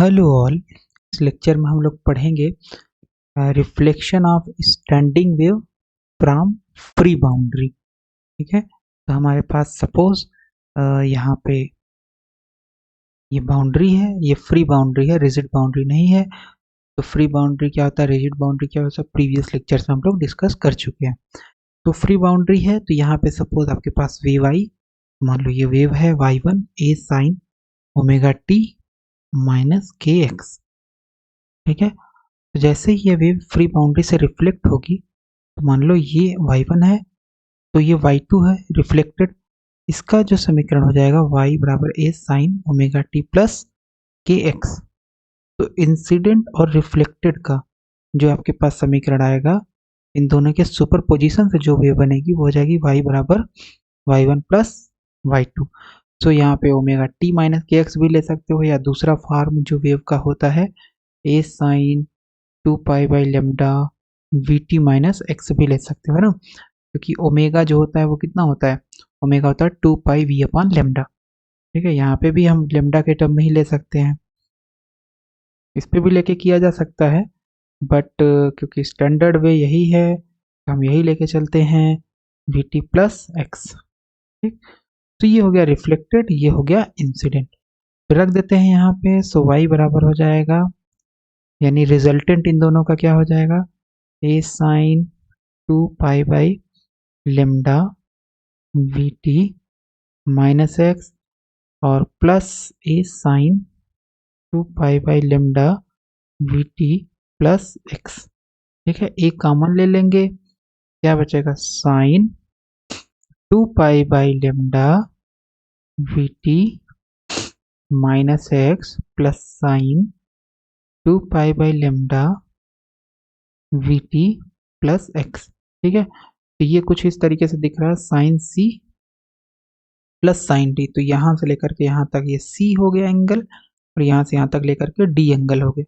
Hello all. इस lecture में हम लोग पढ़ेंगे reflection of standing wave from free boundary. ठीक है, तो हमारे पास सपोज यहाँ पे ये बाउंड्री है, ये फ्री बाउंड्री है, रिजिड बाउंड्री नहीं है। तो फ्री बाउंड्री क्या होता है, रिजिड बाउंड्री क्या होता है, प्रीवियस लेक्चर में हम लोग डिस्कस कर चुके हैं। तो फ्री बाउंड्री है तो यहाँ पे सपोज आपके पास वेव आई, मान लो ये वेव है y1 a sine omega T minus के एक्स। ठीक है, तो जैसे ही ये वेव फ्री बाउंड्री से रिफ्लेक्ट होगी तो मान लो ये y1 है तो ये y2 है रिफ्लेक्टेड। इसका जो समीकरण हो जाएगा y बराबर a sine omega T plus के एक्स। तो इंसिडेंट और रिफ्लेक्टेड का जो आपके पास समीकरण आएगा, इन दोनों के सुपर पोजिशन से जो वेव बनेगी वो हो जाएगी y बराबर y1 प्लस y2। सो यहाँ पे ओमेगा टी माइनस के एक्स भी ले सकते हो, या दूसरा फॉर्म जो वेव का होता है a sine 2 pi by lambda v t minus x भी ले सकते हो, है ना। क्योंकि ओमेगा जो होता है वो कितना होता है, ओमेगा होता है 2 पाई वी अपॉन लेमडा। ठीक है, यहाँ पे भी हम लेमडा के टर्म में ही ले सकते हैं, इस पे भी लेके किया जा सकता है, बट क्योंकि स्टैंडर्ड वे यही है हम यही लेके चलते हैं वी टी प्लस एक्स। ठीक, तो ये हो गया रिफ्लेक्टेड, ये हो गया इंसिडेंट। तो रख देते हैं यहाँ पे। सो वाई बराबर हो जाएगा, यानी रिजल्टेंट इन दोनों का क्या हो जाएगा, A sine 2 pi by lambda v t minus x और plus A sine 2 pi by lambda v t plus x. ठीक है, एक कॉमन ले लेंगे, क्या बचेगा, sine 2 pi by lambda v t minus x plus sine 2 pi by lambda v t plus x. ठीक है, तो ये कुछ इस तरीके से दिख रहा है, sine c plus sine d. तो यहाँ से लेकर के यहाँ तक ये सी हो गया एंगल, और यहाँ से यहाँ तक लेकर के डी एंगल हो गया।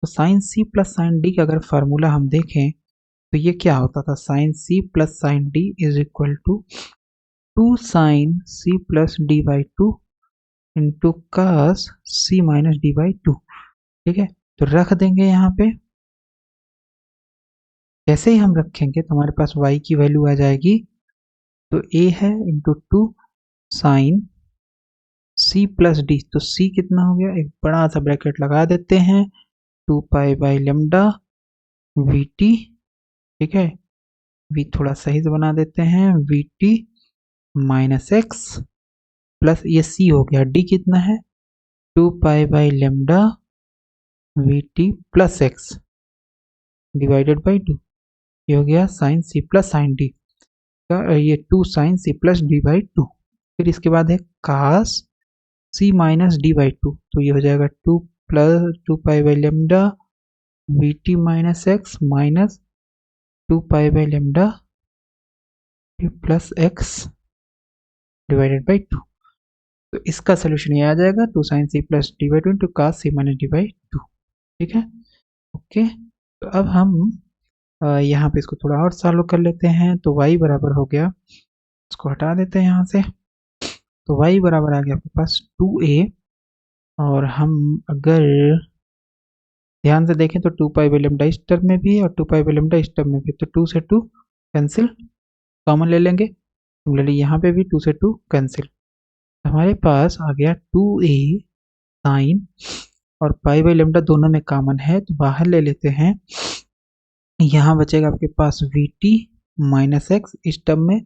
तो sine c plus sine d का अगर फार्मूला हम देखें तो ये क्या होता था, sine c plus sine d is equal to 2 sine c plus d by 2 into cos c minus d by 2। ठीक है, तो रख देंगे यहाँ पे। जैसे ही हम रखेंगे तो हमारे पास y की वैल्यू आ जाएगी, तो a है into 2 sine c plus d. तो c कितना हो गया, एक बड़ा सा ब्रैकेट लगा देते हैं, 2 pi by lambda v t. ठीक है, v थोड़ा सही से बना देते हैं, v t minus x plus ये c हो गया, d कितना है 2 pi by lambda v t plus x divided by 2। ये हो गया sine c plus sine d का, ये 2 sine c plus d by 2। फिर इसके बाद है cos c minus d by 2। तो ये हो जाएगा 2 plus 2 pi by lambda v t minus x minus 2 pi by lambda plus x divided by 2। तो इसका सोल्यूशन ये आ जाएगा 2 sine c plus d by 2 into cos c minus d by 2। ठीक है, ओके। तो अब हम यहाँ पे इसको थोड़ा और सॉल्व कर लेते हैं। तो y बराबर हो गया, इसको हटा देते हैं यहाँ से। तो y बराबर आ गया आपके पास 2a, और हम अगर ध्यान से देखें तो 2 पाई बाई लेमडा इस टर्म में भी है और 2 पाई बाई लेमडा इस टर्म में भी, तो 2 से 2 कैंसिल, कॉमन ले लेंगे। सिमिलरली यहाँ पे भी 2 से 2 कैंसिल, हमारे पास आ गया 2a साइन, और पाई बाई लेमडा दोनों में कॉमन है तो बाहर ले लेते हैं। यहाँ बचेगा आपके पास वी टी माइनस एक्स, इस टर्म में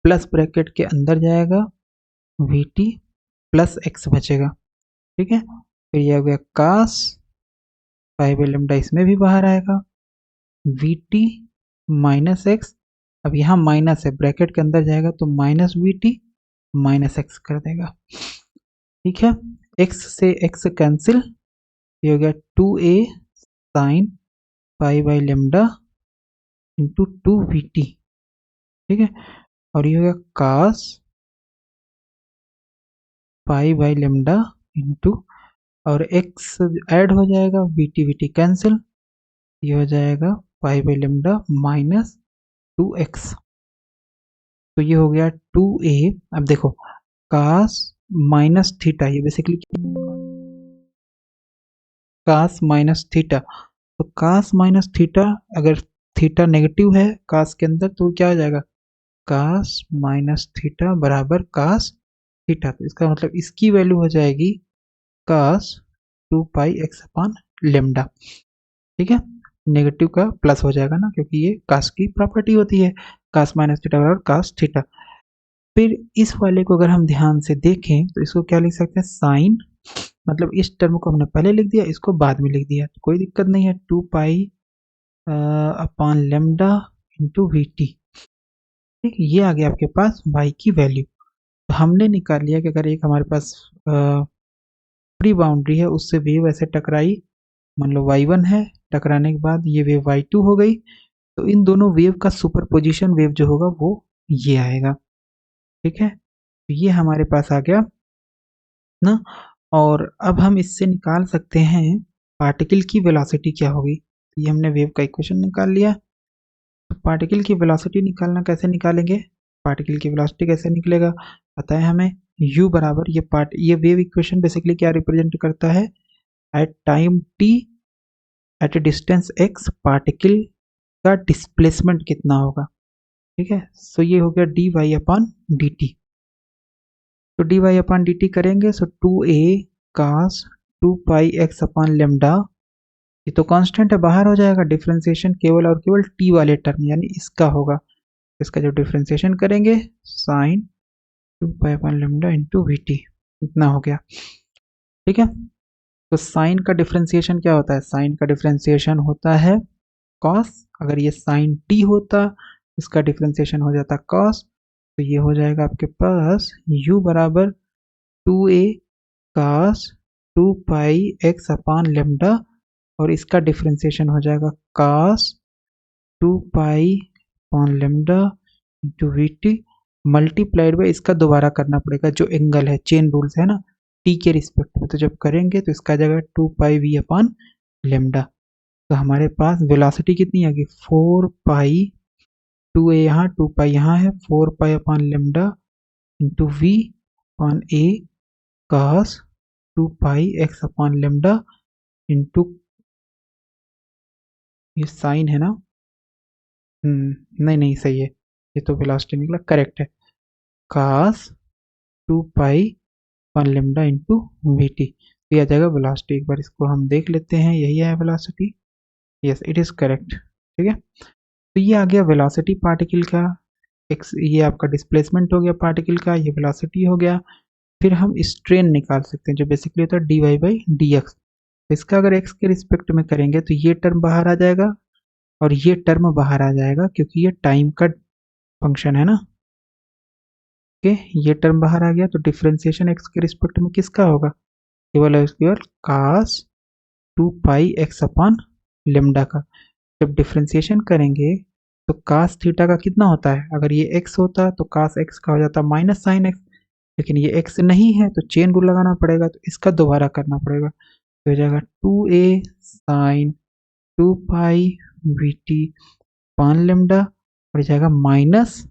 प्लस ब्रैकेट के अंदर जाएगा वी टी प्लस एक्स बचेगा। ठीक है, फिर यह हो गया कास पाई बाई लेमडा, इसमें भी बाहर आएगा वी टी माइनस एक्स। अब यहाँ माइनस है, ब्रैकेट के अंदर जाएगा तो minus we t minus x कर देगा। ठीक है, एक्स से एक्स कैंसिल, ये हो गया 2a sine pi by lambda into 2 we t. ठीक है, और ये हो गया कास पाई बाई लेमडा इंटू, और x ऐड हो जाएगा, वी टी कैंसिल, ये हो जाएगा पाई बाई लेमडा माइनस 2x। तो ये हो गया 2a। अब देखो कास माइनस थीटा, ये बेसिकली कास माइनस थीटा। तो कास माइनस थीटा, अगर थीटा नेगेटिव है कास के अंदर तो क्या हो जाएगा, कास माइनस थीटा बराबर कास थीटा। तो इसका मतलब इसकी वैल्यू हो जाएगी कास 2π(x) लेमडा। ठीक है, नेगेटिव का प्लस हो जाएगा ना, क्योंकि ये कास की प्रॉपर्टी होती है, कास माइनस थीटा बराबर कास थीटा। फिर इस वाले को अगर हम ध्यान से देखें तो इसको क्या लिख सकते हैं, साइन, मतलब इस टर्म को हमने पहले लिख दिया, इसको बाद में लिख दिया, तो कोई दिक्कत नहीं है, 2π(लेमडा) इंटू वी टी। ठीक, ये आ गया आपके पास y की वैल्यू। तो हमने निकाल लिया कि अगर एक हमारे पास फ्री बाउंड्री है, उससे वेव ऐसे टकराई, मान लो y1 है, टकराने के बाद ये वेव y2 हो गई, तो इन दोनों वेव का सुपरपोजिशन वेव जो होगा वो ये आएगा। ठीक है, तो ये हमारे पास आ गया ना। और अब हम इससे निकाल सकते हैं पार्टिकल की वेलोसिटी क्या होगी। तो ये हमने वेव का इक्वेशन निकाल लिया। तो पार्टिकल की वेलोसिटी निकालना कैसे निकालेंगे, पार्टिकल की वेलोसिटी कैसे निकलेगा, पता है हमें, u बराबर ये वेव इक्वेशन बेसिकली क्या रिप्रेजेंट करता है, at time t at a distance x particle का डिस्प्लेसमेंट कितना होगा। ठीक है, सो ये हो गया dy/dt। तो dy/dt करेंगे, सो 2a cos 2π(x)लेमडा, ये तो कांस्टेंट है, बाहर हो जाएगा, डिफरेंशिएशन केवल और केवल t वाले टर्म यानी इसका होगा। इसका जब डिफरेंशिएशन करेंगे साइन 2π/लेमडा इंटू वी टी, इतना हो गया। ठीक है, तो साइन का डिफरेंशिएशन क्या होता है, साइन का डिफरेंशिएशन होता है कॉस, अगर ये साइन t होता इसका डिफरेंशिएशन हो जाता कॉस, तो ये हो जाएगा आपके पास u बराबर 2a cos 2π(x)लेमडा, और इसका डिफरेंशिएशन हो जाएगा cos 2π(लेमडा into v t multiplied by इसका दोबारा करना पड़ेगा, जो एंगल है, चेन रूल्स है ना, t के रिस्पेक्ट में, तो जब करेंगे तो इसका आ जाएगा 2πv/लेमडा। तो हमारे पास वेलोसिटी कितनी आ गई, 4π, 2a यहाँ 2π यहाँ है, 4π/लेमडा into v upon A cos 2π(x)लेमडा इंटू, ये साइन है ना, नहीं नहीं सही है, ये तो वेलोसिटी निकला, करेक्ट है, cos 2π/लेमडा इंटू वी टी, ये आ जाएगा वेलोसिटी। एक बार इसको हम देख लेते हैं, यही है velocity, yes it is correct. ठीक है, तो ये आ गया वेलोसिटी पार्टिकल का, एक्स ये आपका डिस्प्लेसमेंट हो गया पार्टिकल का, ये वेलोसिटी हो गया। फिर हम स्ट्रेन निकाल सकते हैं जो बेसिकली होता है dy/dx। इसका अगर x के रिस्पेक्ट में करेंगे तो ये टर्म बाहर आ जाएगा और ये टर्म बाहर आ जाएगा, क्योंकि ये टाइम का फंक्शन है ना। ओके, ये टर्म बाहर आ गया, तो डिफरेंशिएशन x के रिस्पेक्ट में किसका होगा, केवल और केवल cos 2π(x)लेमडा का। जब डिफरेंशिएशन करेंगे तो cos थीटा का कितना होता है, अगर ये x होता तो cos x का हो जाता माइनस साइन x, लेकिन ये x नहीं है तो चेन रूल लगाना पड़ेगा, तो इसका दोबारा करना पड़ेगा, तो हो जाएगा 2a sin 2π(v/t)लेमडा, और जाएगा माइनस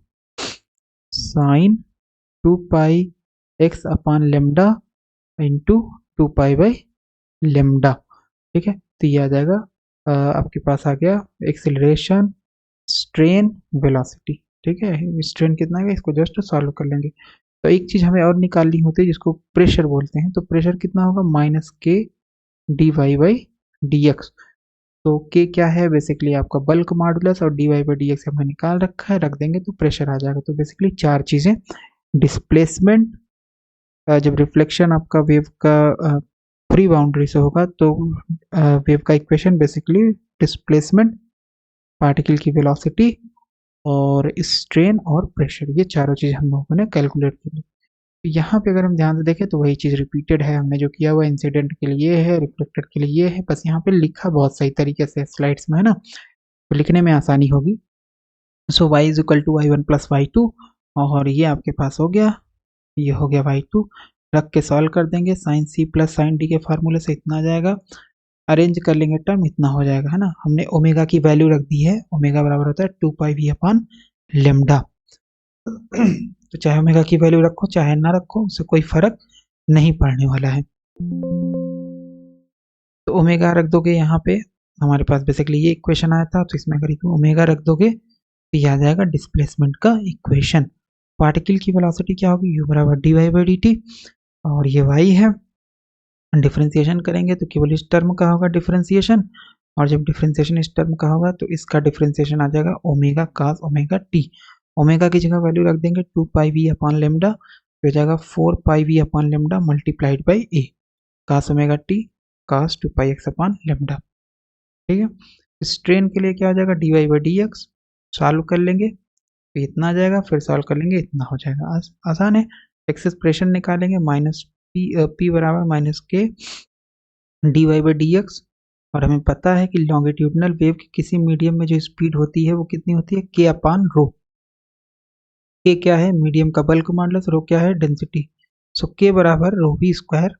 साइन 2π(x)लेमडा इंटू 2π/लेमडा। ठीक है, तो ये आ जाएगा आपके पास आ गया एक्सेलरेशन, स्ट्रेन, वेलोसिटी। ठीक है, स्ट्रेन कितना है इसको जस्ट सॉल्व कर लेंगे। तो एक चीज हमें और निकालनी होती है जिसको प्रेशर बोलते हैं, तो प्रेशर कितना होगा, -k dy/dx। तो k क्या है, बेसिकली आपका बल्क मॉडुलस, और dy/dx हमने निकाल रखा है, रख देंगे तो प्रेशर आ जाएगा। तो बेसिकली चार चीजें, डिस्प्लेसमेंट, जब रिफ्लेक्शन आपका वेव का फ्री बाउंड्री से होगा तो वेव का इक्वेशन बेसिकली डिस्प्लेसमेंट, पार्टिकल की वेलोसिटी और स्ट्रेन और प्रेशर, ये चारों चीज हम लोगों ने कैलकुलेट की। तो यहाँ पे अगर हम ध्यान से देखें तो वही चीज रिपीटेड है, हमने जो किया हुआ इंसिडेंट के लिए है, रिफ्लेक्टेड के लिए है, बस यहाँ पे लिखा बहुत सही तरीके से स्लाइड्स में है ना, तो लिखने में आसानी होगी। So y is equal to y1 plus y2, और ये आपके पास हो गया, ये हो गया y2, रख के सॉल्व कर देंगे, sine c plus sine d के फार्मूले से इतना आ जाएगा, अरेंज कर लेंगे टर्म, इतना हो जाएगा है ना। हमने ओमेगा की वैल्यू रख दी है, ओमेगा बराबर होता है 2πv/लेमडा। तो चाहे ओमेगा की वैल्यू रखो चाहे ना रखो, उससे कोई फर्क नहीं पड़ने वाला है। तो ओमेगा रख दोगे यहाँ पे, हमारे पास बेसिकली ये इक्वेशन आया था, तो इसमें अगर ओमेगा रख दोगे तो ये आ जाएगा डिस्प्लेसमेंट का इक्वेशन। पार्टिकल की वेलोसिटी क्या होगी, u बराबर dy बाई डी टी, और ये y है। डिफ्रेंसिएशन करेंगे तो केवल इस टर्म का होगा डिफ्रेंसिएशन, और जब डिफ्रेंसिएशन इस टर्म का होगा तो इसका डिफ्रेंसिएशन आ जाएगा omega cos omega t. Omega की जगह वैल्यू रख देंगे 2 पाई वी अपॉन लेमडा, तो हो जाएगा 4 pi v upon lambda multiplied by A, cos omega t cos 2 pi x upon lambda. ठीक है, स्ट्रेन के लिए क्या हो जाएगा, D Y by D X, solve कर लेंगे तो इतना आ जाएगा, फिर सॉल्व कर लेंगे इतना हो जाएगा। आसान है। एक्सप्रेशन निकालेंगे, माइनस पी बराबर minus k d Y by D x, और हमें पता है कि लॉन्गिट्यूडनल वेव की किसी मीडियम में जो स्पीड होती है वो कितनी होती है, के अपान रो। के क्या है, मीडियम का बल्क मॉडुलस, रो क्या है, डेंसिटी। सो के बराबर रो वी स्क्वायर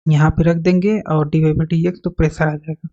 यहाँ पे रख देंगे, और d Y by D x तो प्रेशर आ जाएगा।